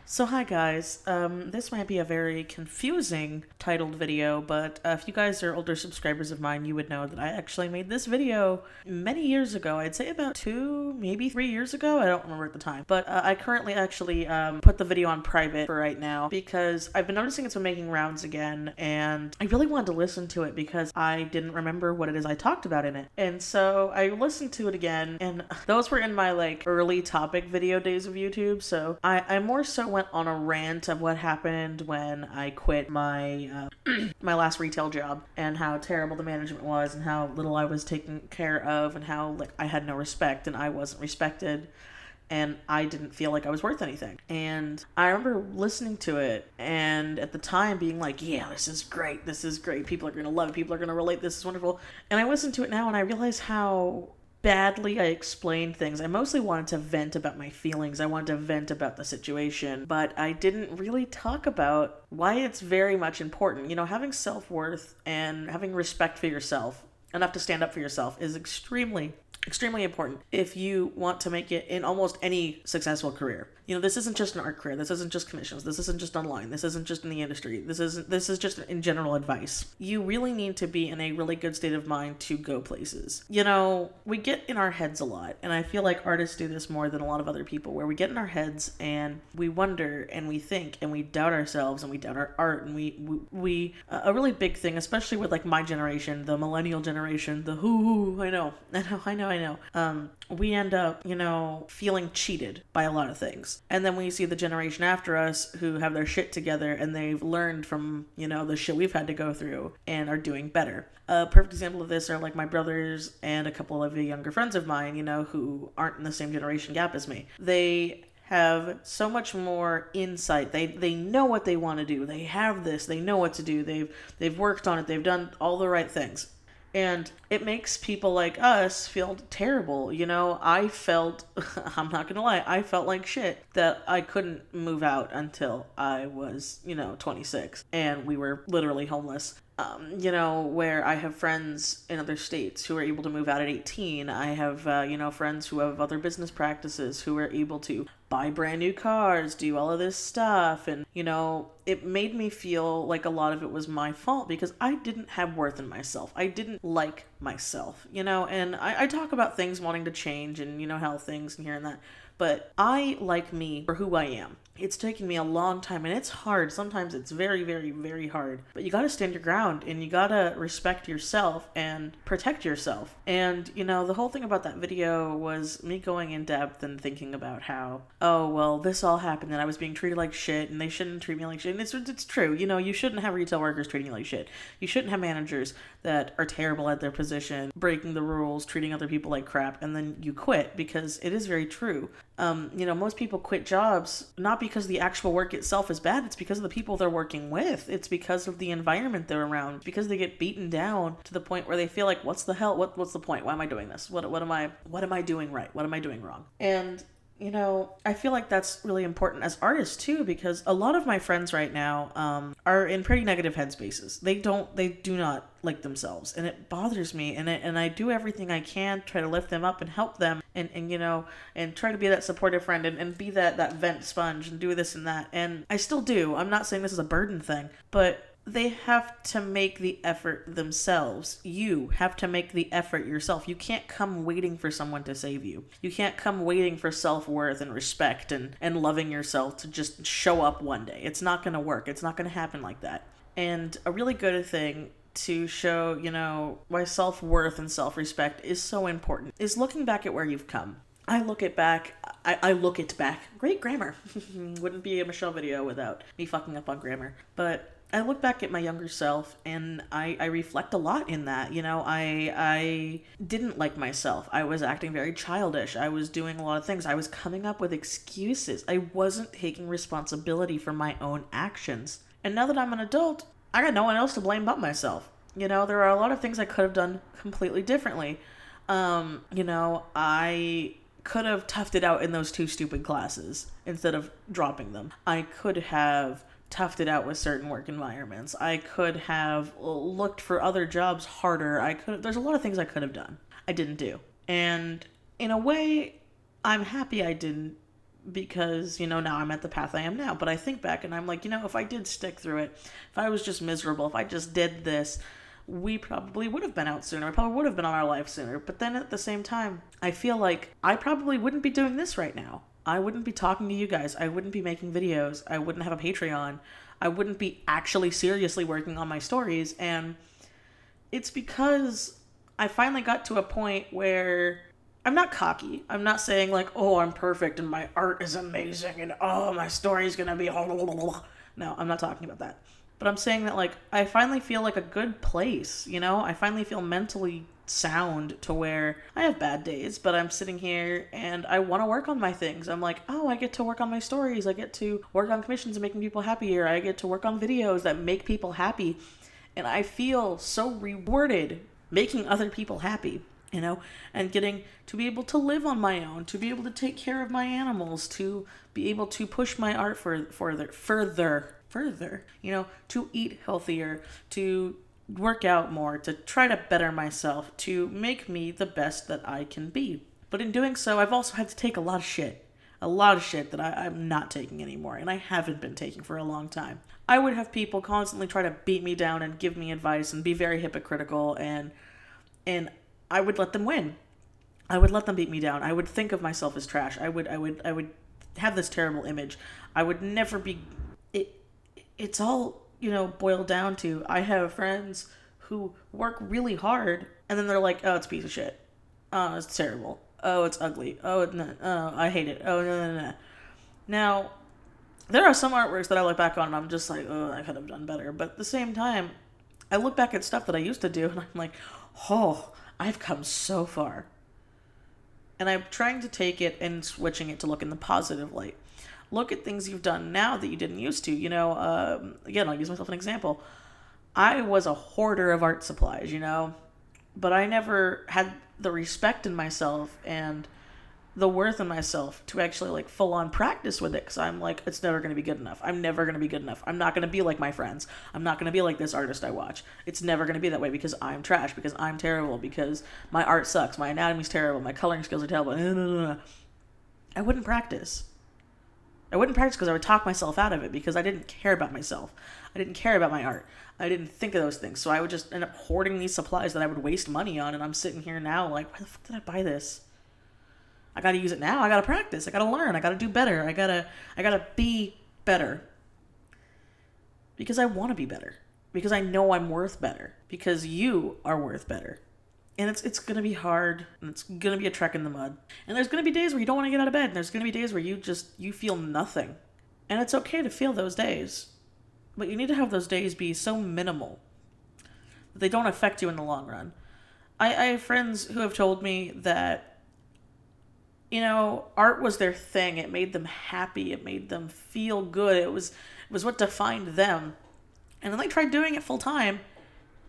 So hi guys, this might be a very confusing titled video, but if you guys are older subscribers of mine, you would know that I actually made this video many years ago. I'd say about 2, maybe 3 years ago. I don't remember at the time, but I currently actually put the video on private for right now because I've been noticing it's been making rounds again, and I really wanted to listen to it because I didn't remember what it is I talked about in it. And so I listened to it again, and those were in my early topic video days of YouTube, so I more so went on a rant of what happened when I quit my my last retail job and how terrible the management was and how little I was taken care of and how I had no respect and I wasn't respected and I didn't feel like I was worth anything. And I remember listening to it and at the time being like, yeah, this is great, people are gonna love it, people are gonna relate, this is wonderful. And I listen to it now and I realize how badly I explained things. I mostly wanted to vent about my feelings. I wanted to vent about the situation, but I didn't really talk about why it's very much important. You know, having self-worth and having respect for yourself, enough to stand up for yourself, is extremely important if you want to make it in almost any successful career. You know, this isn't just an art career. This isn't just commissions. This isn't just online. This isn't just in the industry. This is just in general advice. You really need to be in a really good state of mind to go places. You know, we get in our heads a lot, and I feel like artists do this more than a lot of other people, where we get in our heads and we wonder and we think and we doubt ourselves and we doubt our art, and we a really big thing, especially with my generation, the millennial generation, the I know. We end up, feeling cheated by a lot of things. And then we see the generation after us who have their shit together and they've learned from, the shit we've had to go through and are doing better. A perfect example of this are my brothers and a couple of the younger friends of mine, who aren't in the same generation gap as me. They have so much more insight. They know what they want to do. They have this. They know what to do. They've worked on it. They've done all the right things. And it makes people like us feel terrible. I felt, I'm not gonna lie, I felt like shit that I couldn't move out until I was, 26. And we were literally homeless. Where I have friends in other states who are able to move out at 18. I have, friends who have other business practices who are able to buy brand new cars, do all of this stuff. And, it made me feel like a lot of it was my fault because I didn't have worth in myself. I didn't like myself, and I talk about things wanting to change and, how things and here and that. But I like me for who I am. It's taken me a long time and it's hard. Sometimes it's very, very, very hard. But you gotta stand your ground and you gotta respect yourself and protect yourself. And, the whole thing about that video was me going in depth and thinking about how, oh, well, this all happened and I was being treated like shit and they shouldn't treat me like shit. And it's true. You shouldn't have retail workers treating you like shit. You shouldn't have managers that are terrible at their position, breaking the rules, treating other people like crap, and then you quit, because it is very true. Most people quit jobs not because the actual work itself is bad. It's because of the people they're working with. It's because of the environment they're around. Because they get beaten down to the point where they feel like, what's the hell? What's the point? Why am I doing this? What am I doing right? What am I doing wrong? And I feel like that's really important as artists too, because a lot of my friends right now are in pretty negative headspaces. They do not like themselves, and it bothers me, and I do everything I can, try to lift them up and help them, and try to be that supportive friend and be that vent sponge and do this and that. And I still do. I'm not saying this is a burden thing, but they have to make the effort themselves. You have to make the effort yourself. You can't come waiting for someone to save you. You can't come waiting for self-worth and respect and loving yourself to just show up one day. It's not going to work. It's not going to happen like that. And a really good thing to show, why self-worth and self-respect is so important is looking back at where you've come. I look it back. Great grammar. Wouldn't be a Michelle video without me fucking up on grammar. But I look back at my younger self and I reflect a lot in that. I didn't like myself. I was acting very childish. I was doing a lot of things. I was coming up with excuses. I wasn't taking responsibility for my own actions. And now that I'm an adult, I got no one else to blame but myself. There are a lot of things I could have done completely differently. I could have toughed it out in those 2 stupid classes instead of dropping them. I could have toughed it out with certain work environments. I could have looked for other jobs harder. There's a lot of things I could have done. I didn't do. And in a way, I'm happy I didn't, because, you know, now I'm at the path I am now. But I think back and I'm like, you know, if I did stick through it, if I was just miserable, if I just did this, we probably would have been out sooner. We probably would have been on our life sooner. But then at the same time, I feel like I probably wouldn't be doing this right now. I wouldn't be talking to you guys. I wouldn't be making videos. I wouldn't have a Patreon. I wouldn't be actually seriously working on my stories. And it's because I finally got to a point where I'm not cocky. I'm not saying like, oh, I'm perfect and my art is amazing and oh, my story is going to be... No, I'm not talking about that. But I'm saying that like, I finally feel like a good place, you know? I finally feel mentally sound to where I have bad days, but I'm sitting here and I want to work on my things. I'm like, oh, I get to work on my stories. I get to work on commissions and making people happier. I get to work on videos that make people happy. And I feel so rewarded making other people happy, you know, and getting to be able to live on my own, to be able to take care of my animals, to be able to push my art further, you know, to eat healthier, to work out more, to try to better myself, to make me the best that I can be. But in doing so, I've also had to take a lot of shit that I'm not taking anymore, and I haven't been taking for a long time. I would have people constantly try to beat me down and give me advice and be very hypocritical, and I would let them win. I would let them beat me down. I would think of myself as trash. I would have this terrible image. I would never be... It's all, you know, boiled down to, I have friends who work really hard, and then they're like, oh, it's a piece of shit. Oh, it's terrible. Oh, it's ugly. Oh, no. Oh, I hate it. Oh, no. Now, there are some artworks that I look back on and I'm just like, oh, I could have done better. But at the same time, I look back at stuff that I used to do and I'm like, oh, I've come so far. And I'm trying to take it and switching it to look in the positive light. Look at things you've done now that you didn't used to. You know, again, I'll use myself an example. I was a hoarder of art supplies, you know, but I never had the respect in myself and the worth in myself to actually like full on practice with it. Cause I'm like, it's never going to be good enough. I'm never going to be good enough. I'm not going to be like my friends. I'm not going to be like this artist I watch. It's never going to be that way because I'm trash, because I'm terrible, because my art sucks. My anatomy's terrible. My coloring skills are terrible. I wouldn't practice. Because I would talk myself out of it because I didn't care about myself. I didn't care about my art. I didn't think of those things. So I would just end up hoarding these supplies that I would waste money on. And I'm sitting here now like, why the fuck did I buy this? I got to use it now. I got to practice. I got to learn. I got to do better. I got to be better. Because I want to be better. Because I know I'm worth better. Because you are worth better. And it's going to be hard, and it's going to be a trek in the mud. And there's going to be days where you don't want to get out of bed, and there's going to be days where you feel nothing. And it's okay to feel those days. But you need to have those days be so minimal that they don't affect you in the long run. I have friends who have told me that, you know, art was their thing. It made them happy. It made them feel good. It was what defined them. And then they tried doing it full time,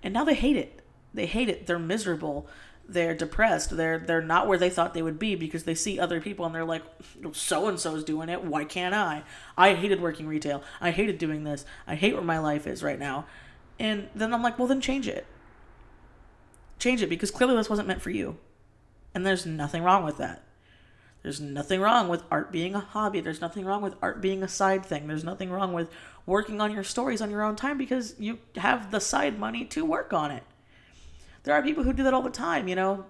and now they hate it. They hate it. They're miserable. They're depressed. They're not where they thought they would be because they see other people and they're like, so-and-so's doing it. Why can't I? I hated working retail. I hated doing this. I hate where my life is right now. And then I'm like, well, then change it. Change it because clearly this wasn't meant for you. And there's nothing wrong with that. There's nothing wrong with art being a hobby. There's nothing wrong with art being a side thing. There's nothing wrong with working on your stories on your own time because you have the side money to work on it. There are people who do that all the time, you know.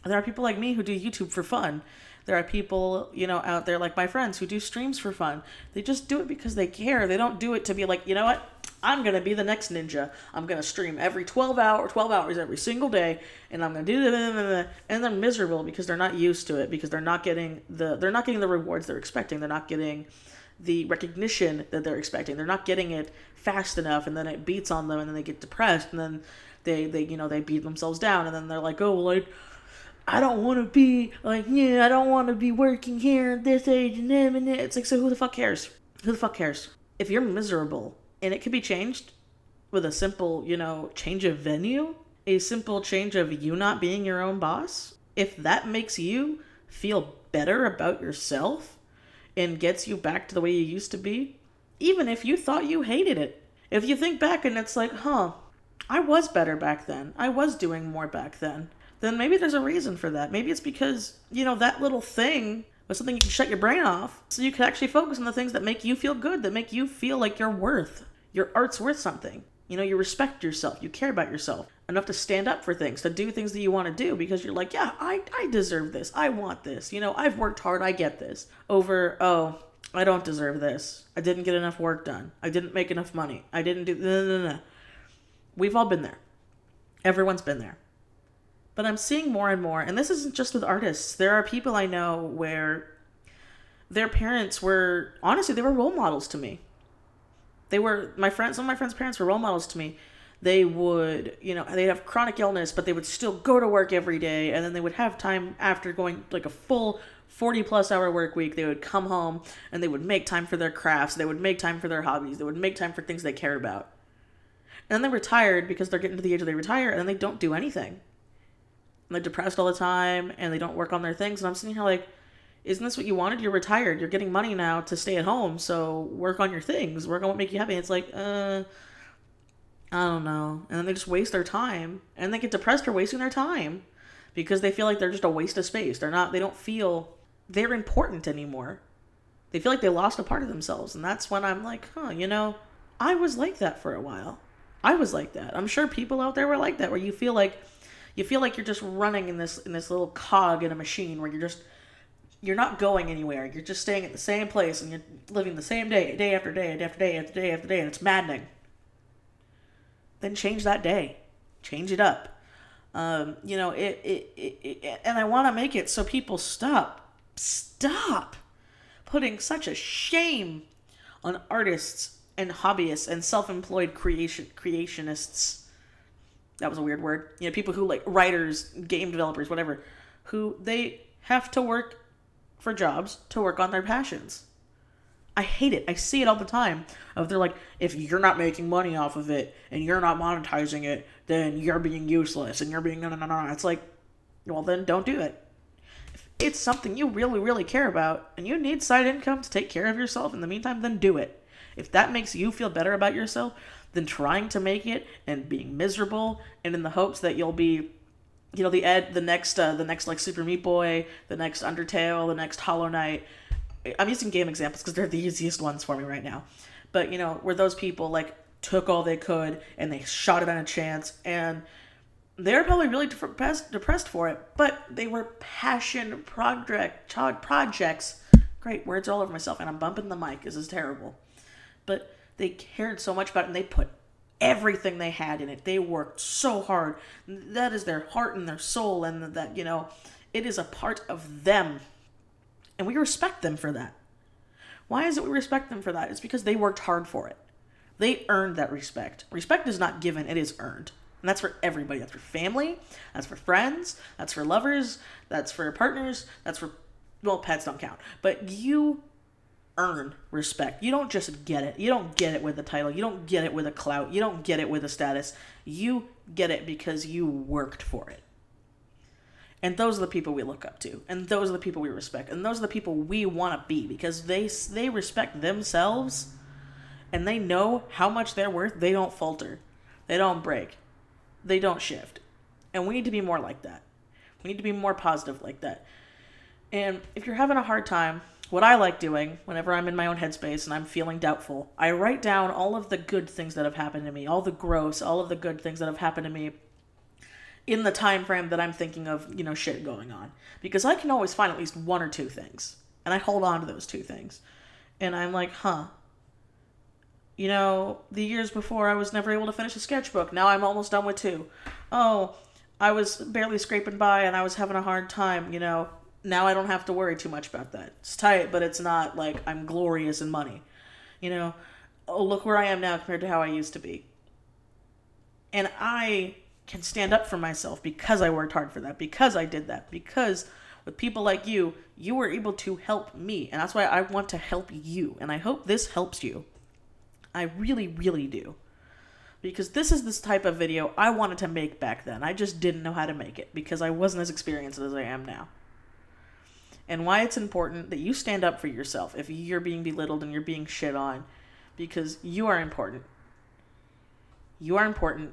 There are people like me who do YouTube for fun. There are people, you know, out there like my friends who do streams for fun. They just do it because they care. They don't do it to be like, you know what? I'm going to be the next ninja. I'm going to stream every 12 hours every single day, and I'm going to do that. And they're miserable because they're not used to it, because they're not getting the rewards they're expecting. They're not getting the recognition that they're expecting. They're not getting it fast enough, and then it beats on them, and then they get depressed, and then they beat themselves down, and then they're like, oh, well, I don't want to be like, I don't want to be working here at this age, and it's like, so who the fuck cares? Who the fuck cares? If you're miserable, and it can be changed with a simple, change of venue, a simple change of you not being your own boss, if that makes you feel better about yourself and gets you back to the way you used to be, even if you thought you hated it, if you think back and it's like, I was better back then, I was doing more back then maybe there's a reason for that. Maybe it's because, that little thing but something you can shut your brain off so you can actually focus on the things that make you feel good, that make you feel like your art's worth something. You know, you respect yourself, you care about yourself enough to stand up for things, to do things that you want to do because you're like, yeah, I deserve this. I want this. You know, I've worked hard. I get this. Over, oh, I don't deserve this. I didn't get enough work done. I didn't make enough money. I didn't do, no. We've all been there. Everyone's been there. But I'm seeing more and more, and this isn't just with artists. There are people I know where their parents were, honestly, they were role models to me. They were, some of my friends' parents were role models to me. They would, you know, they'd have chronic illness, but they would still go to work every day, and then they would have time after going like a full 40-plus hour work week. They would come home, and they would make time for their crafts. They would make time for their hobbies. They would make time for things they care about. And then they retired because they're getting to the age where they retire, and then they don't do anything. And they're depressed all the time, and they don't work on their things. And I'm sitting here like, isn't this what you wanted? You're retired. You're getting money now to stay at home, so work on your things. Work on what make you happy. It's like, I don't know. And then they just waste their time, and they get depressed for wasting their time because they feel like they're just a waste of space. They don't feel they're important anymore. They feel like they lost a part of themselves. And that's when I'm like, you know, I was like that for a while. I was like that. I'm sure people out there were like that, where you feel like you're just running in this little cog in a machine where you're not going anywhere. You're just staying at the same place and you're living the same day after day after day after day after day, and it's maddening. Then change that day. Change it up. You know, and I want to make it so people stop putting such a shame on artists and hobbyists and self-employed creationists. That was a weird word. You know, people who, like, writers, game developers, whatever, who they have to work for jobs to work on their passions. I hate it. I see it all the time. They're like, if you're not making money off of it and you're not monetizing it, then you're being useless and you're being no. It's like, well, then don't do it. If it's something you really, really care about and you need side income to take care of yourself in the meantime, then do it. If that makes you feel better about yourself than trying to make it and being miserable and in the hopes that you'll be, you know, the next like Super Meat Boy, the next Undertale, the next Hollow Knight. I'm using game examples because they're the easiest ones for me right now. But, you know, where those people, like, took all they could and they shot it on a chance, and they're probably really depressed for it, but they were passion projects. Great, words all over myself, and I'm bumping the mic. This is terrible. But they cared so much about it, and they put everything they had in it. They worked so hard. That is their heart and their soul, and that, you know, it is a part of them. And we respect them for that. Why is it we respect them for that? It's because they worked hard for it. They earned that respect. Respect is not given, it is earned. And that's for everybody. That's for family, that's for friends, that's for lovers, that's for partners, that's for, well, pets don't count. But you earn respect. You don't just get it. You don't get it with a title. You don't get it with a clout. You don't get it with a status. You get it because you worked for it. And those are the people we look up to. And those are the people we respect. And those are the people we want to be, because they respect themselves and they know how much they're worth. They don't falter. They don't break. They don't shift. And we need to be more like that. We need to be more positive like that. And if you're having a hard time, what I like doing whenever I'm in my own headspace and I'm feeling doubtful, I write down all of the good things that have happened to me, all the growth, all of the good things that have happened to me in the time frame that I'm thinking of, you know, shit going on. Because I can always find at least one or two things. And I hold on to those two things. And I'm like, you know, the years before I was never able to finish a sketchbook. Now I'm almost done with two. Oh, I was barely scraping by and I was having a hard time, you know. Now I don't have to worry too much about that. It's tight, but it's not like I'm glorious in money. You know, oh, look where I am now compared to how I used to be. And I can stand up for myself because I worked hard for that, because I did that, because with people like you, you were able to help me. And that's why I want to help you. And I hope this helps you. I really, really do. Because this is this type of video I wanted to make back then. I just didn't know how to make it because I wasn't as experienced as I am now. And why it's important that you stand up for yourself if you're being belittled and you're being shit on. Because you are important. You are important.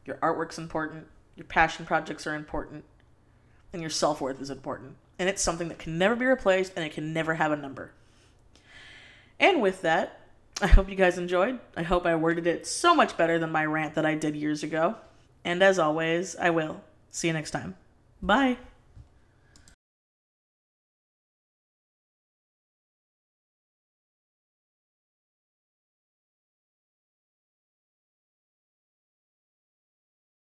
Your artwork's important. Your passion projects are important. And your self-worth is important. and it's something that can never be replaced, and it can never have a number. And with that, I hope you guys enjoyed. I hope I worded it so much better than my rant that I did years ago. And as always, I will. See you next time. Bye.